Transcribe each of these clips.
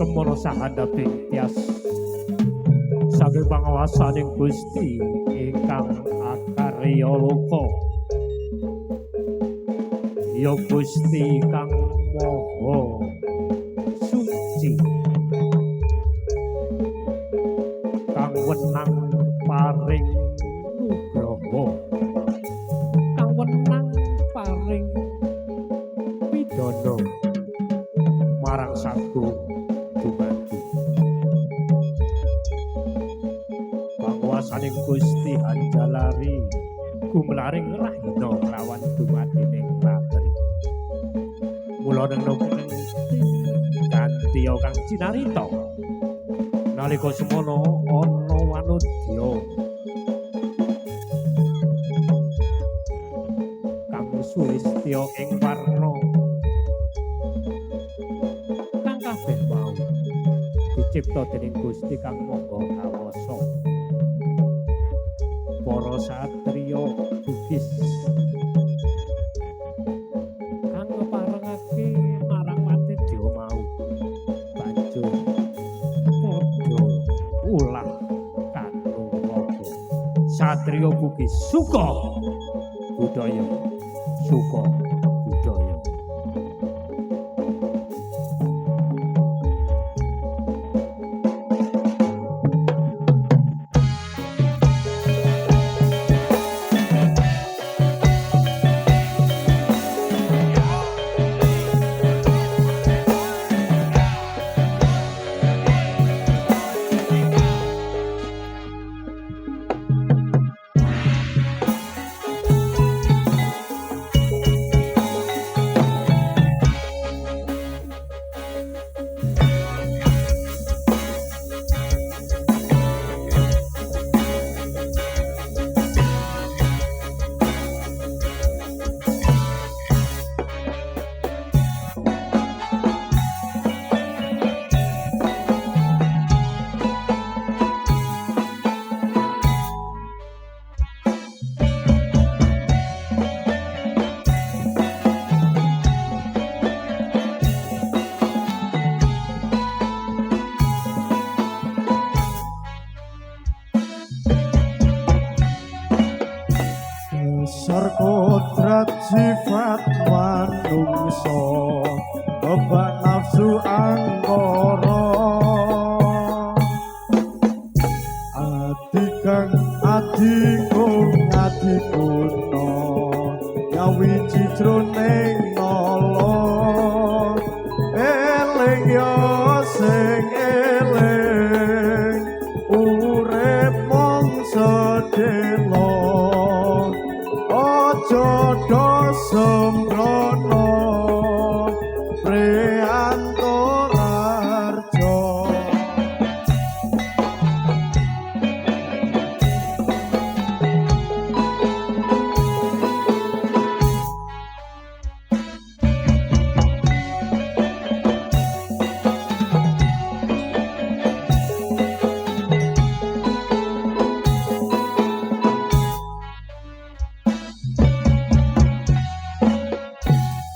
semono sahandating tias saking pangawasaning Gusti ingkang akarya loka ya Gusti kang maha suci kang wenang paring nugraha kang wenang paring pidana marang sagu dumadi panguwasaning Gusti Anjalari gumlaring rahina lawan dumadining ratri mula nang kanthi kang cinarita nalika semono ana wanodya kang sulistya ing warna kang kabeh mau dicipta dening Gusti kang Maha Kawasa para satriya Bugis kang ngeparengake marang Matedya mau banjur padha ulah kanuraga satriya Bugis suka budaya suka budaya kodrat sifat manungsa bebak nafsu angkara adikang adikung adikuna yawi cicroning nala eling ya sing eling urip mong sedelo jodoh sembrono Priantara Harjo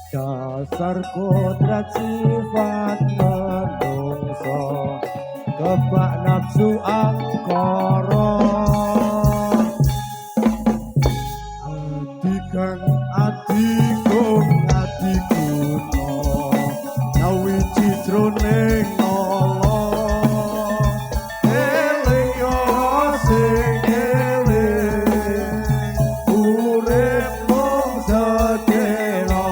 dasar kodrat sifat menungso kebak nafsu angkara adikang adikung adikuna yawi cicroning nala eling yo sing eling urip mung sedelo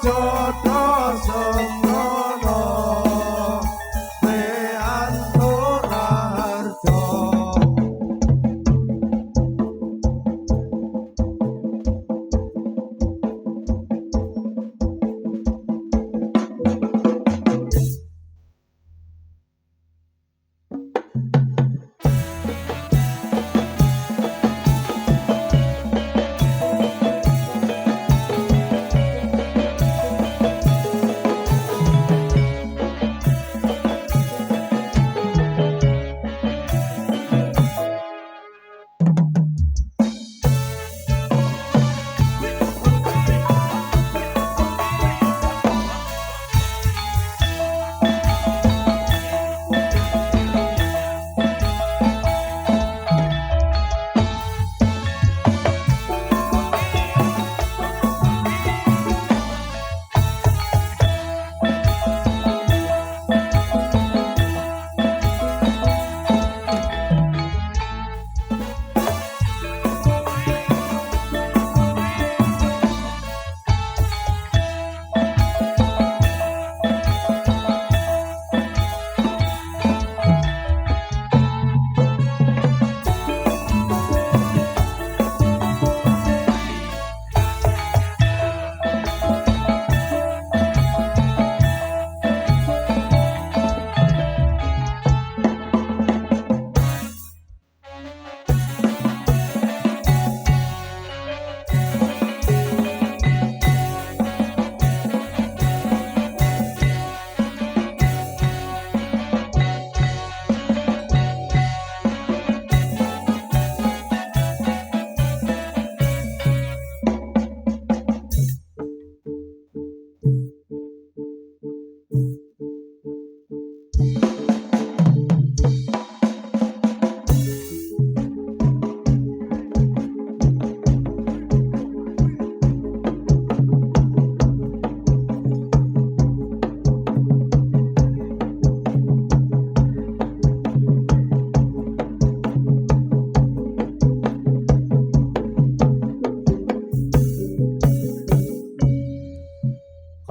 jodoh sembrono Priantara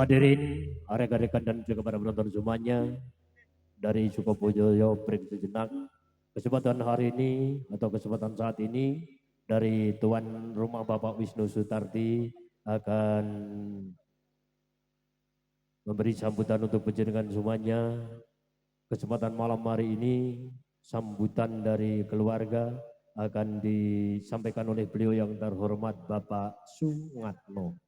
Hadirin, rekan-rekan dan juga para penonton semuanya dari Sukobojoyo break sejenak. Kesempatan hari ini atau kesempatan saat ini dari tuan rumah Bapak Wisnu Sutardi akan memberi sambutan untuk penjenengan semuanya. Kesempatan malam hari ini sambutan dari keluarga akan disampaikan oleh beliau yang terhormat Bapak Sungatno.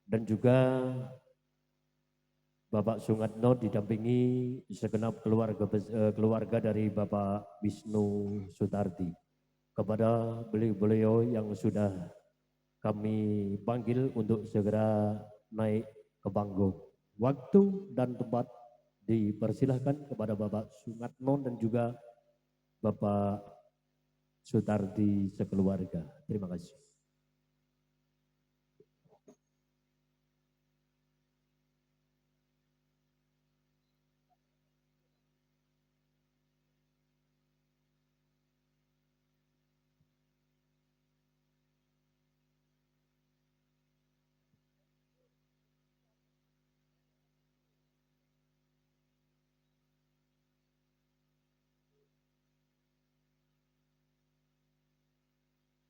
Dan juga Bapak Sungatno didampingi segenap keluarga dari Bapak Wisnu Sutardi. Kepada beliau-beliau yang sudah kami panggil untuk segera naik ke panggung. Waktu dan tempat dipersilahkan kepada Bapak Sungatno dan juga Bapak Sutardi sekeluarga. Terima kasih.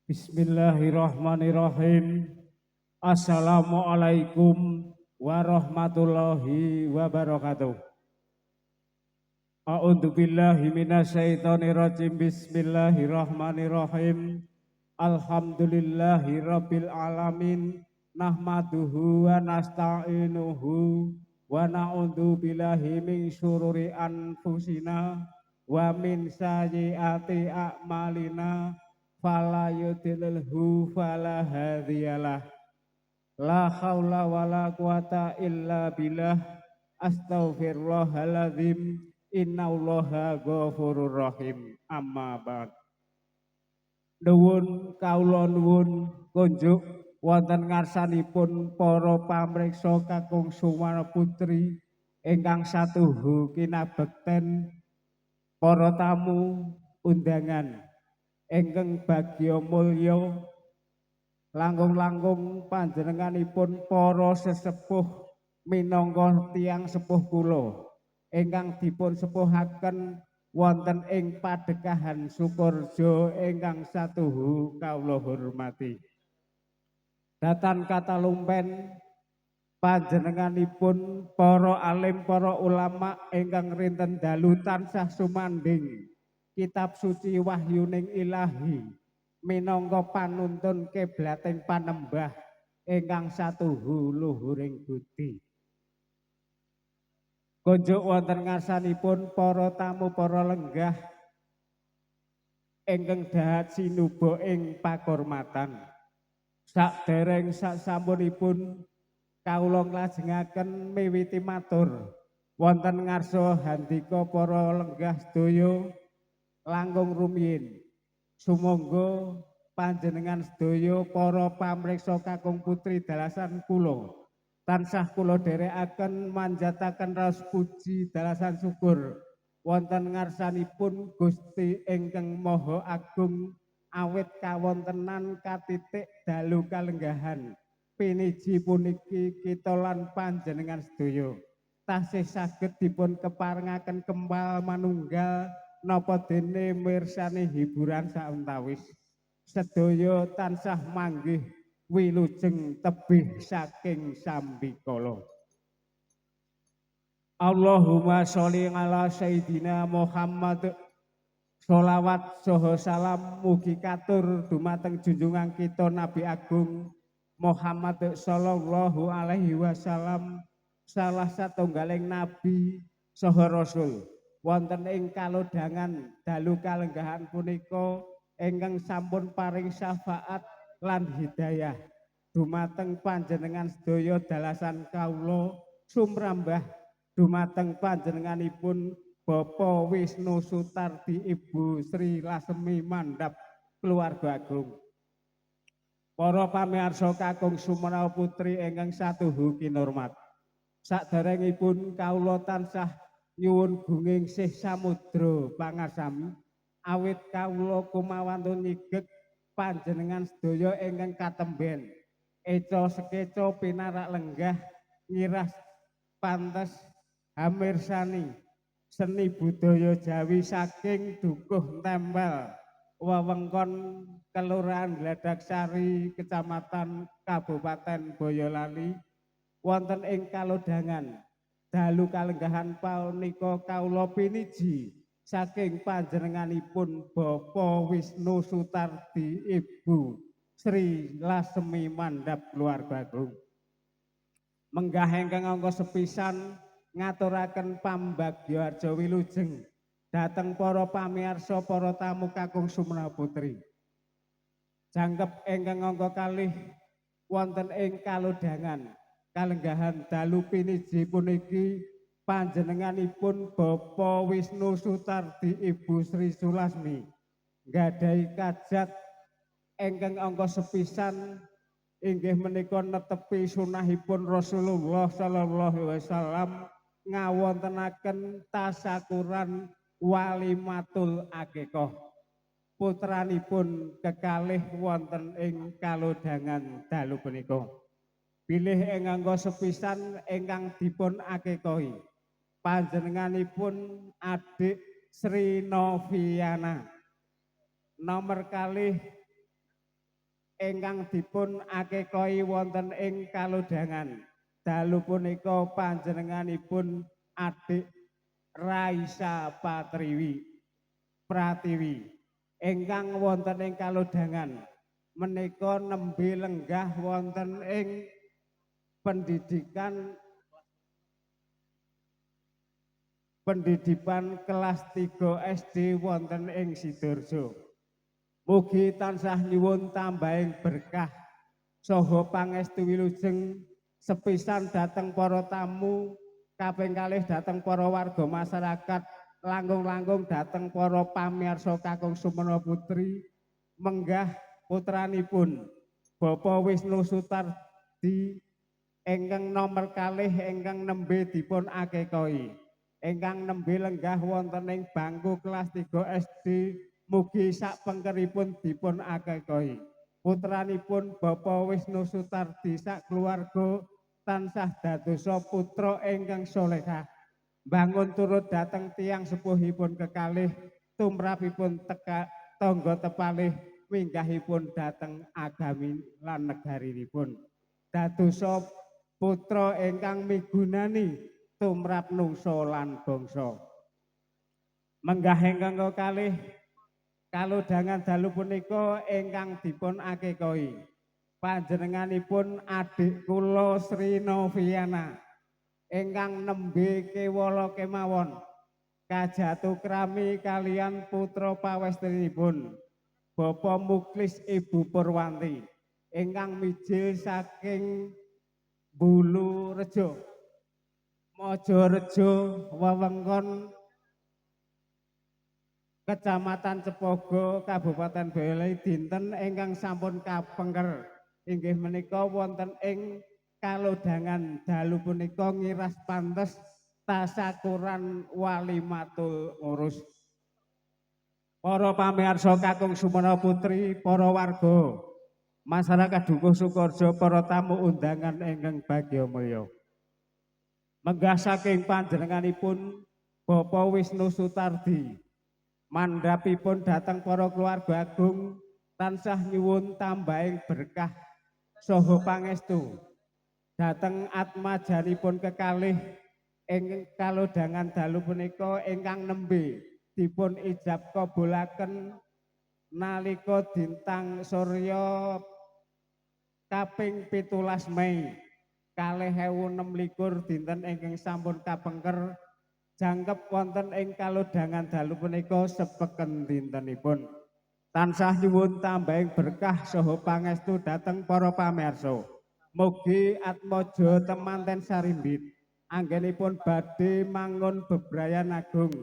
Bismillahirrahmanirrahim. Assalamualaikum warahmatullahi wabarakatuh. A'udzu billahi minasyaitonir rajim. Bismillahirrahmanirrahim. Alhamdulillahi rabbil alamin. Nahmaduhu wa nasta'inuhu wa na'udzu billahi min syururi anfusina wa min sayyiati a'malina. Fala yudlilhu fala hadiyalah. La haula wala quwata illa billah. Astaghfirullahaladzim. Innallaha ghafurur rahim. Amma ba'd. Nuwun kawula nuwun kunjuk wonten ngarsanipun para pamriksa kakung Sumarna Putri ingkang satuhu kinabekten, para tamu undangan ingkang bagya mulya, langkung-langkung panjenenganipun para sesepuh minangka tiyang sepuh kula ingkang dipun sepuhaken wonten ing Padekahan Sukorejo ingkang satuhu kawula hormati. Datan katalumpen panjenenganipun para alim, para ulama ingkang rinten dalu tansah sumandhing kitab suci wahyuning ilahi minangka panuntun kiblating panembah ingkang satuhu luhuring budi. Kunjuk wonten ngarsanipun para tamu, para lenggah ingkang dahat sinuba ing pakurmatan. Sakdereng sasampunipun kawula nglajengaken miwiti matur wonten ngarsa handika para lenggah sedaya langkung rumiyin. Sumangga panjenengan sedaya para pamriksa kakung putri dalasan kula tansah kula dherekaken manjataken raos puji dalasan syukur wonten ngarsanipun Gusti ingkang Maha Agung awit kawontenan katitik dalu kalenggahan piniji puniki kita lan panjenengan sedaya tasih saged dipun keparengaken kembal manunggal napa dene mirsani hiburan sauntawis sedaya tansah manggih wilujeng tebih saking sambikala. Allahumma sholli ala sayyidina Muhammad. Sholawat saha salam mugi katur dumateng junjungan kita Nabi Agung Muhammad sallallahu alaihi wasallam, salah satunggaling nabi saha rasul wonten ing kalodhangan dalu kalenggahan punika ingkang sampun paring syafaat lan hidayah dumateng panjenengan sedaya dalasan kawula sumrambah dumateng panjenenganipun Bapak Wisnu Sutardi, Ibu Sri Lasemi Mandap, keluarga agung. Para pamirsa kakung Sumarna Putri ingkang satuhu kinurmat. Saderengipun kawula tansah nyuwun gungingsih samudra pangasami awit kawula kumawantun nyigek panjenengan sedaya ingkang katemben eco sekeco pinarak lenggah ngiras pantes hamirsani seni budaya Jawi saking dukuh tempel wewengkon Kelurahan Gladaksari Kecamatan Kabupaten Boyolali wonten ing kalodhangan dalu kalenggahan punika kawula piniji saking panjenenganipun Bapak Wisnu Sutardi Ibu Sri Lasemi Mandap Keluarga Agung. Menggah ingkang angka sepisan ngaturaken pambagya arja wilujeng dhateng para pamirsa para tamu kakung Sumena Putri. Jangkep ingkang angka kalih wonten ing kalodhangan kalenggahan dalu piniji puniki panjenenganipun Bapak Wisnu Sutardi Ibu Sri Sulasmi nggadahi kajat ingkang angka sepisan inggih menika netepi sunahipun Rasulullah sallallahu alaihi wasallam ngawontenaken tasakuran walimatul akikah. Putranipun kekalih wonten ing kalodhangan dalu punika. Bilih ing angka sepisan ingkang dipun akikahi panjenenganipun adik Sri Noviana. Nomor kalih ingkang dipun akikahi wonten ing kalodhangan dalu punika panjenenganipun adik Raisa Pratiwi ingkang wonten ing kalodhangan menika nembe lenggah wonten ing pendidikan kelas 3 SD wonten ing Sidoarjo. Mugi tansah nyuwun tambahing berkah saha pangestu wilujeng sepisan dhateng para tamu, kaping kalih dhateng para warga masyarakat, langkung-langkung dhateng para pamirsa kakung Sumena Putri, menggah putranipun Bapak Wisnu Sutardi ingkang nomor kalih ingkang nembe dipun akikahi, ingkang nembe lenggah wonten ing bangku kelas 3 SD, mugi sakpengkeripun dipun akikahi. Putranipun Bapak Wisnu Sutardi sak keluarga tansah dadosa putra ingkang salehah, bangun turut dhateng tiyang sepuhipun kekalih, tumrapipun tangga tepalih minggahipun dhateng agami lan negarinipun. Dadosa putra ingkang migunani tumrap nungsa lan bangsa. Menggah ingkang kekalih kalodhangan dalu punika ingkang dipun akikahi panjenenganipun adik kula Sri Noviana ingkang nembe kewala kemawon kajatukrami kalian putra pawestrinipun Bapak Muklis Ibu Purwanti ingkang mijil saking Bulu Rejo Mojorejo wewengkon Kecamatan Cepogo Kabupaten Boyolali dinten ingkang sampun kapengker inggih menika wonten ing kalodhangan dalu punika ngiras pantes tasakuran walimatul urus. Para pamirsa kakung Sumena Putri, para warga masyarakat Dukuh Sukoharjo, para tamu undangan ingkang bagya mulya. Menggah saking panjenenganipun Bapak Wisnu Sutardi mandhapipun dhateng para keluarga agung tansah nyuwun tambahing berkah saha pangestu dhateng atmajanipun kekalih ing kalodhangan dalu punika ingkang nembe dipun ijab kabulaken nalika dintang surya kaping 17 Mei 2026 dinten ingkang sampun kapengker jangkep wonten ing kalodhangan dalu punika sepeken dintenipun. Tansah nyuwun tambahing berkah saha pangestu dhateng para pamirsa. Mugi atmaja temanten sarimbit anggenipun badhe mangun bebrayan agung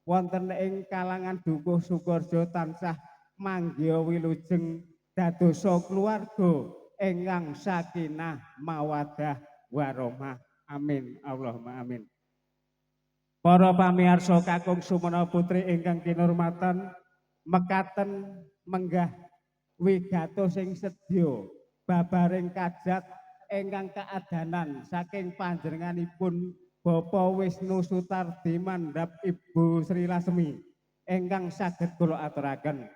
wonten ing kalangan Dukuh Sukoharjo tansah manggya wilujeng dadosa keluarga ingkang sakinah mawaddah warahmah. Amin Allahumma amin. Para pamirsa kakung Sumena Putri ingkang kinurmatan, mekaten menggah wigatos sing sedya babaring kajat ingkang kaadanan saking panjenenganipun Bapak Wisnu Sutardi mandhap Ibu Sri Lasmi ingkang saged kula aturaken.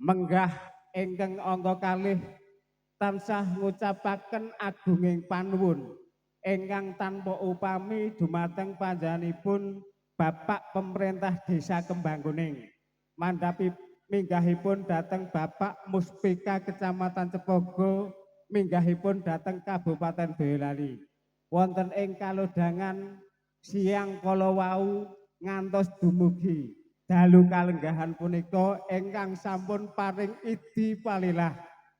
Menggah ingkang angka kalih tansah ngucapaken agunging panuwun ingkang tanpa upami dumateng panjenenganipun Bapak Pemerintah Desa Kembangkuning mandhapi minggahipun dhateng Bapak Muspika Kecamatan Cepogo minggahipun dhateng Kabupaten Boyolali wonten ing kalodhangan siang kala wau ngantos dumugi dalu kalenggahan punika ingkang sampun paring idi palilah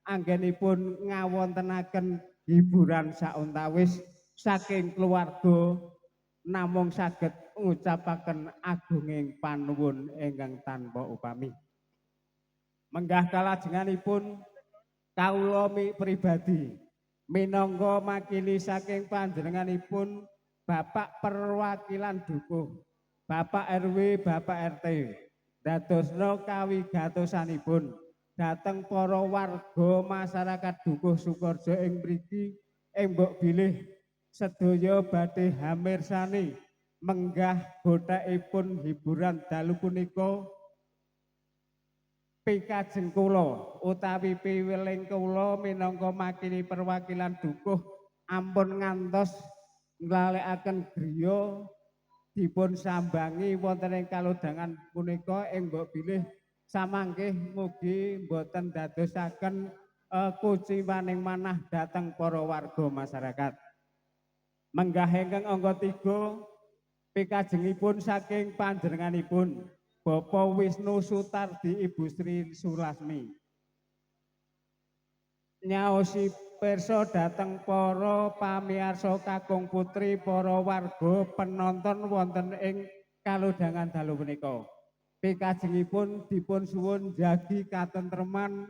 anggenipun ngawontenaken hiburan sauntawis saking keluarga namung saged ngucapaken agunging panuwun ingkang tanpa upami. Menggah kalajenganipun kawula pribadi minangka makili saking panjenenganipun Bapak Perwakilan Dukuh, Bapak RW, Bapak RT dadosna kawigatosanipun dhateng para warga masyarakat Dukuh Sukoharjo ing mriki ing mbok bilih sedaya badhe hamirsani menggah bothekipun hiburan dalu punika pikajeng kula utawi piweling kula minangka makili perwakilan Dukuh ampun ngantos nglalekaken griya dipun sambangi wonten ing kalodhangan punika ing mbok bilih samangke mugi boten dadosaken kuciwaning manah dhateng para warga masyarakat. Menggah ingkang angka 3 pikajengipun saking panjenenganipun Bapak Wisnu Sutardi Ibu Sri Sulasmi nyaosi pirsa dhateng para pamirsa kakung putri para warga penonton wonten ing kalodhangan dalu punika. Pikajengipun dipun suwun jagi katentreman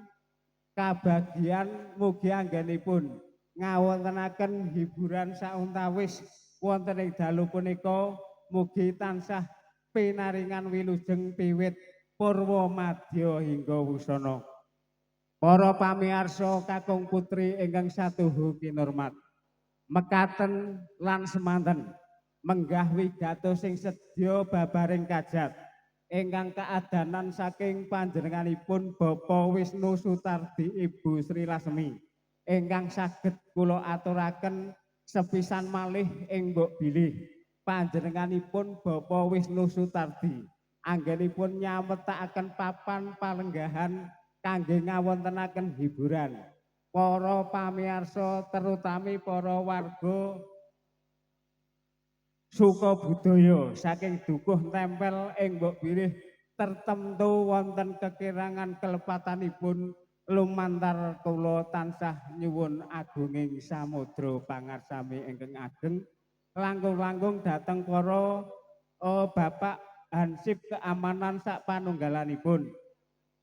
kabagyan mugi anggenipun ngawontenaken hiburan sauntawis wonten ing dalu punika mugi tansah pinaringan wilujeng piwit purwa madya hingga wusana. Para pamirsa kakung putri ingkang satuhu kinurmat, mekaten lan semanten menggah wigato sing sedya babaring kajat ingkang kaadanan saking panjenenganipun Bapak Wisnu Sutardi Ibu Sri Lasmi ingkang saged kula aturaken sepisan malih ing mbok bilih panjenenganipun Bapak Wisnu Sutardi anggenipun nyawetakaken papan palenggahan kangge ngawontenaken hiburan para pamirsa terutami para warga suka budaya saking Dukuh tempel ing mbok bilih tertentu wonten kekirangan kelepatanipun lumantar kula tansah nyuwun agunging samudra pangarsami ingkang ageng langkung-langkung dhateng para Bapak Hansip keamanan sak panunggalanipun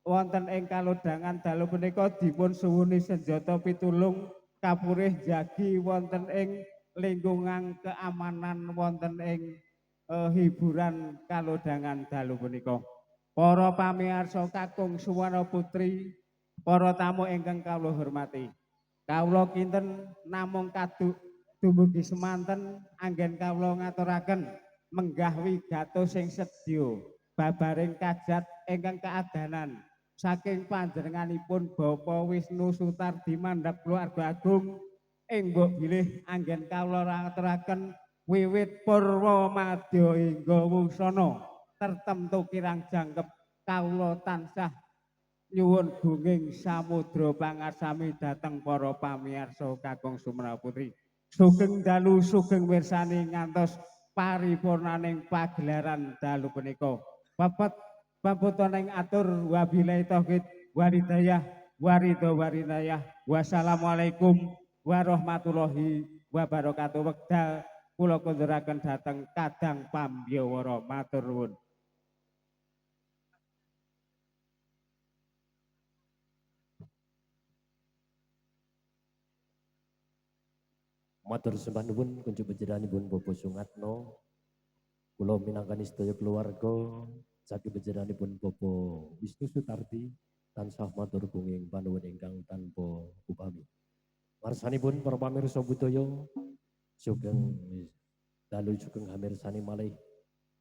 wonten ing kalodhangan dalu punika dipun suwuni senjata pitulung kapurih jagi wonten ing lingkungan keamanan wonten ing hiburan kalodhangan dalu punika. Para pamirsa kakung Suwana Putri, para tamu ingkang kawula hormati. Kawula kinten namung kaduk dumugi semanten anggen kawula ngaturaken menggah wigato sing sedya babaring kajat ingkang kaadanan saking panjenenganipun Bapak Wisnu Sutardi mandhap keluarga agung ing mbok bilih anggen kawula ngaturaken wiwit purwa madya hingga wusana tertemtu kirang jangkep kawula tansah nyuwun gunging samudra pangarsami dhateng para pamirsa kakung Sumrawa Putri. Sugeng dalu sugeng mirsani ngantos paripurnaning pagelaran dalu punika. Paputoning atur wabillahi taufiq walhidayah waridho warinayah. Wassalamualaikum warahmatullahi wabarakatuh. Wekdal kula kunduraken dhateng Kadang Pambyawara matur nuwun. Matur sembah nuwun kunjuk panjenenganipun Bapak Sungatno. Kula minangkani sedaya keluarga saking panjenenganipun Bapak Wisnu Sutardi tansah matur gunging panuwun ingkang tanpa upami. Marsanipun para pamirsa budaya sugeng dalu sugeng hamirsani malih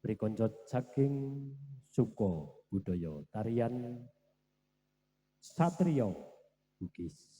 prikonco saking suka budaya tarian Satrio Bugis.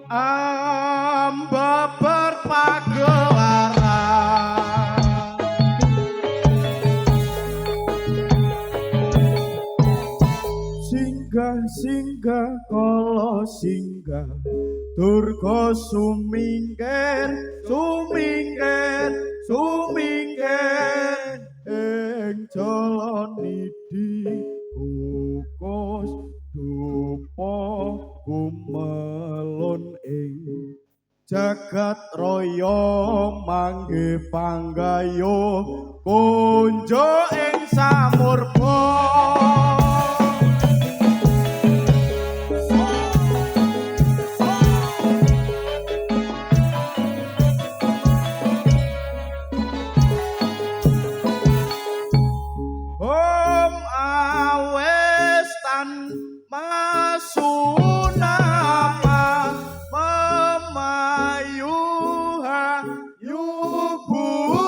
Amba berpagelaran singgah kala singgah durga sumingkir ing jalanidi kukus dupa kumelun ing jagat raya mangge panggayuh kunjo ing samurpa. Om awes tan masunama memayuha yubudaya.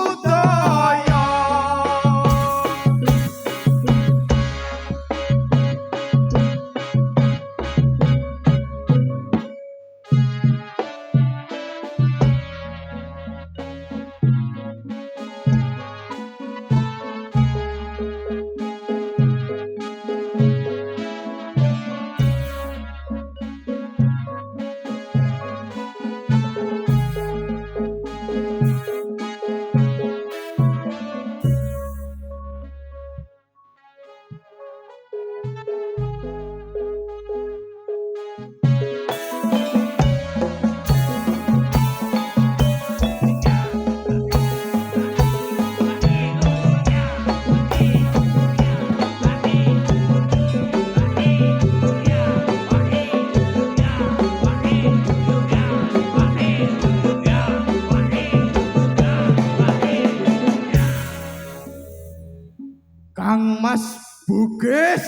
Kang Mas Bugis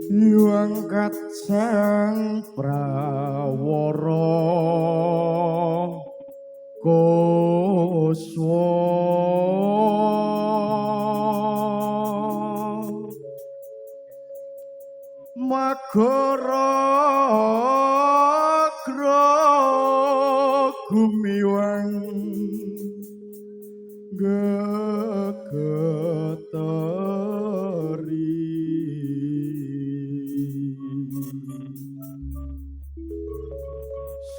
Yuangkat sang prawara Koswa Magara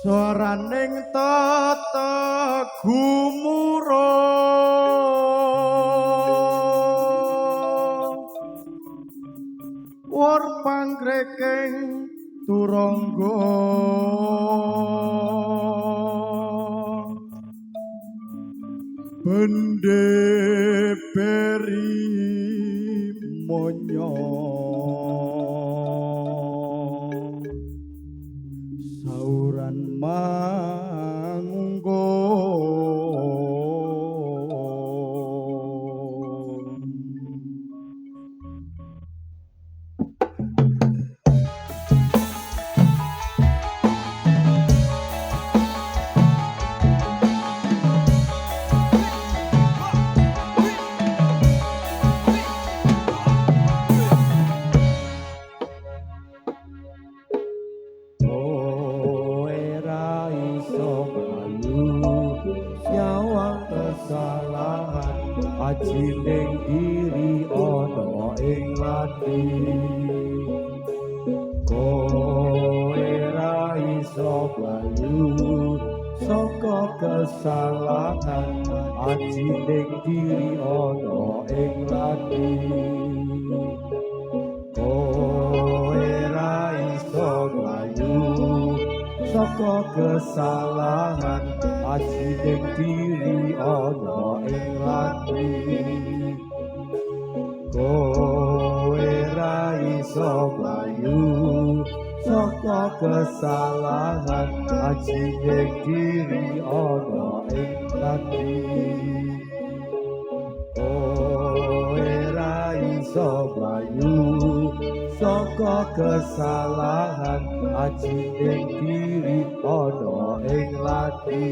swaraning tata gumuruh war pangrekeng turangga bende beri monyo sauran mangunggo ajining diri ana ing lati kowe ra iso bayu saka kesalahan ajining diri ana ing lati kowe ra iso bayu saka kesalahan ajining diri ana ing lati kowe ra iso bayu saka kesalahan ajining diri ana ing lati kowe ra iso bayu saka kesalahan ajining diri ana ing lati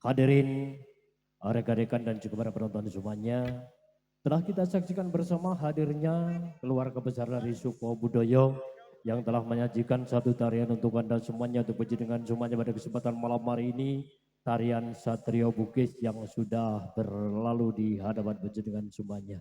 Hadirin, rekan-rekan dan juga para penonton semuanya, telah kita saksikan bersama hadirnya keluarga besar dari Suko Budoyo yang telah menyajikan satu tarian untuk Anda semuanya, untuk dengan semuanya pada kesempatan malam hari ini, tarian Satrio Bugis yang sudah berlalu di hadapan dengan semuanya.